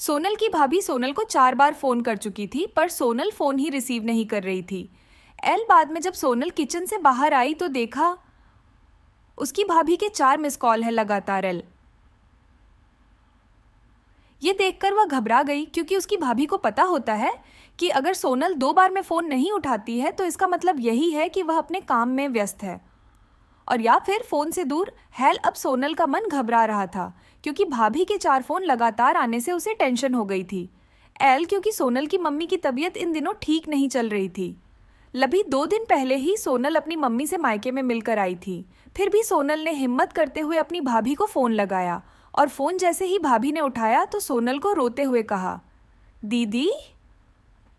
सोनल की भाभी सोनल को 4 बार फोन कर चुकी थी, पर सोनल फोन ही रिसीव नहीं कर रही थी। एल बाद में जब सोनल किचन से बाहर आई तो देखा उसकी भाभी के 4 मिस कॉल है लगातार। एल ये देखकर वह घबरा गई, क्योंकि उसकी भाभी को पता होता है कि अगर सोनल 2 बार में फ़ोन नहीं उठाती है तो इसका मतलब यही है कि वह अपने काम में व्यस्त है, और या फिर फ़ोन से दूर। हेल अब सोनल का मन घबरा रहा था, क्योंकि भाभी के 4 फ़ोन लगातार आने से उसे टेंशन हो गई थी। एल क्योंकि सोनल की मम्मी की तबीयत इन दिनों ठीक नहीं चल रही थी। लभी 2 दिन पहले ही सोनल अपनी मम्मी से मायके में मिलकर आई थी। फिर भी सोनल ने हिम्मत करते हुए अपनी भाभी को फ़ोन लगाया, और फ़ोन जैसे ही भाभी ने उठाया तो सोनल को रोते हुए कहा, दीदी।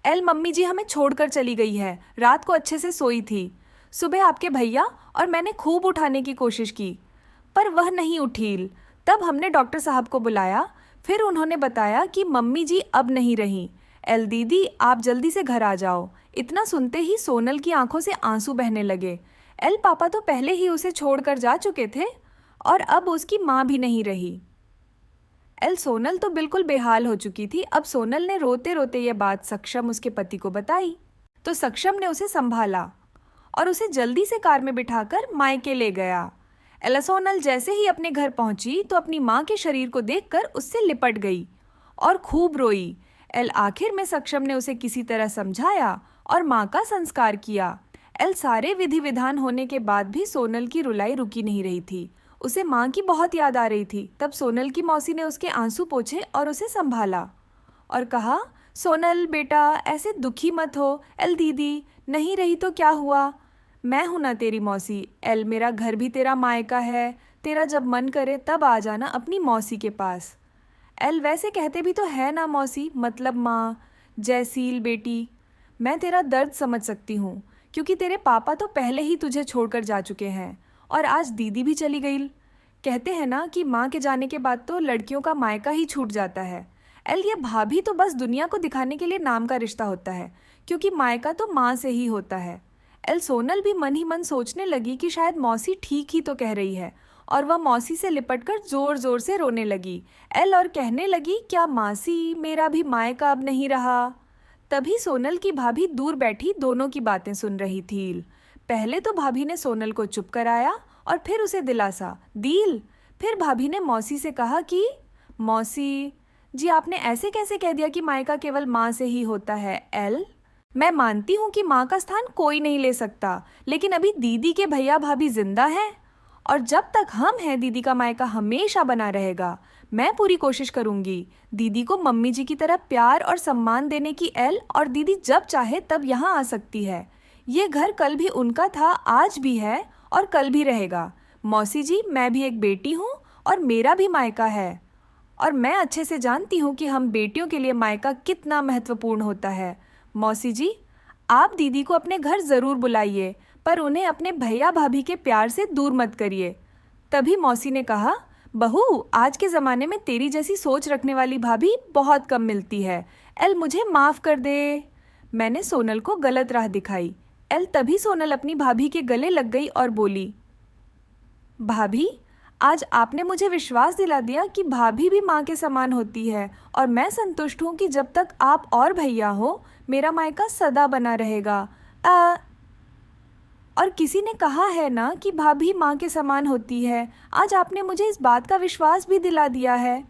एल मम्मी जी हमें छोड़कर चली गई है। रात को अच्छे से सोई थी। सुबह आपके भैया और मैंने खूब उठाने की कोशिश की, पर वह नहीं उठील। तब हमने डॉक्टर साहब को बुलाया। फिर उन्होंने बताया कि मम्मी जी अब नहीं रहीं। एल दीदी, आप जल्दी से घर आ जाओ। इतना सुनते ही सोनल की आंखों से आंसू बहने लगे। एल पापा तो पहले ही उसे छोड़कर जा चुके थे, और अब उसकी माँ भी नहीं रही। एल सोनल तो बिल्कुल बेहाल हो चुकी थी। अब सोनल ने रोते रोते यह बात सक्षम उसके पति को बताई, तो सक्षम ने उसे संभाला और उसे जल्दी से कार में बिठाकर मायके ले गया। एल सोनल जैसे ही अपने घर पहुंची तो अपनी माँ के शरीर को देखकर उससे लिपट गई और खूब रोई। एल आखिर में सक्षम ने उसे किसी तरह समझाया और माँ का संस्कार किया। एल सारे विधि विधान होने के बाद भी सोनल की रुलाई रुकी नहीं रही थी। उसे माँ की बहुत याद आ रही थी। तब सोनल की मौसी ने उसके आंसू पोंछे और उसे संभाला और कहा, सोनल बेटा, ऐसे दुखी मत हो। एल दीदी नहीं रही तो क्या हुआ, मैं हूं ना तेरी मौसी। एल मेरा घर भी तेरा मायका है। तेरा जब मन करे तब आ जाना अपनी मौसी के पास। एल वैसे कहते भी तो है ना मौसी, मतलब माँ। जयसील बेटी, मैं तेरा दर्द समझ सकती हूँ, क्योंकि तेरे पापा तो पहले ही तुझे छोड़कर जा चुके हैं, और आज दीदी भी चली गई। कहते हैं ना कि माँ के जाने के बाद तो लड़कियों का मायका ही छूट जाता है। एल ये भाभी तो बस दुनिया को दिखाने के लिए नाम का रिश्ता होता है, क्योंकि मायका तो माँ से ही होता है। एल सोनल भी मन ही मन सोचने लगी कि शायद मौसी ठीक ही तो कह रही है, और वह मौसी से लिपटकर जोर जोर से रोने लगी। एल और कहने लगी, क्या मासी, मेरा भी मायका अब नहीं रहा। तभी सोनल की भाभी दूर बैठी दोनों की बातें सुन रही थी। पहले तो भाभी ने सोनल को चुप कराया और फिर उसे दिलासा दील। फिर भाभी ने मौसी से कहा कि मौसी जी, आपने ऐसे कैसे कह दिया कि मायका केवल माँ से ही होता है। एल मैं मानती हूँ कि माँ का स्थान कोई नहीं ले सकता, लेकिन अभी दीदी के भैया भाभी जिंदा हैं, और जब तक हम हैं दीदी का मायका हमेशा बना रहेगा। मैं पूरी कोशिश करूंगी दीदी को मम्मी जी की तरह प्यार और सम्मान देने की। एल और दीदी जब चाहे तब यहाँ आ सकती है। ये घर कल भी उनका था, आज भी है और कल भी रहेगा। मौसी जी, मैं भी एक बेटी हूँ और मेरा भी मायका है, और मैं अच्छे से जानती हूँ कि हम बेटियों के लिए मायका कितना महत्वपूर्ण होता है। मौसी जी, आप दीदी को अपने घर ज़रूर बुलाइए, पर उन्हें अपने भैया भाभी के प्यार से दूर मत करिए। तभी मौसी ने कहा, बहू, आज के ज़माने में तेरी जैसी सोच रखने वाली भाभी बहुत कम मिलती है। एल मुझे माफ़ कर दे, मैंने सोनल को गलत राह दिखाई। एल तभी सोनल अपनी भाभी के गले लग गई और बोली, भाभी, आज आपने मुझे विश्वास दिला दिया कि भाभी भी माँ के समान होती है, और मैं संतुष्ट हूँ कि जब तक आप और भैया हो मेरा मायका सदा बना रहेगा। और किसी ने कहा है ना कि भाभी माँ के समान होती है। आज आपने मुझे इस बात का विश्वास भी दिला दिया है।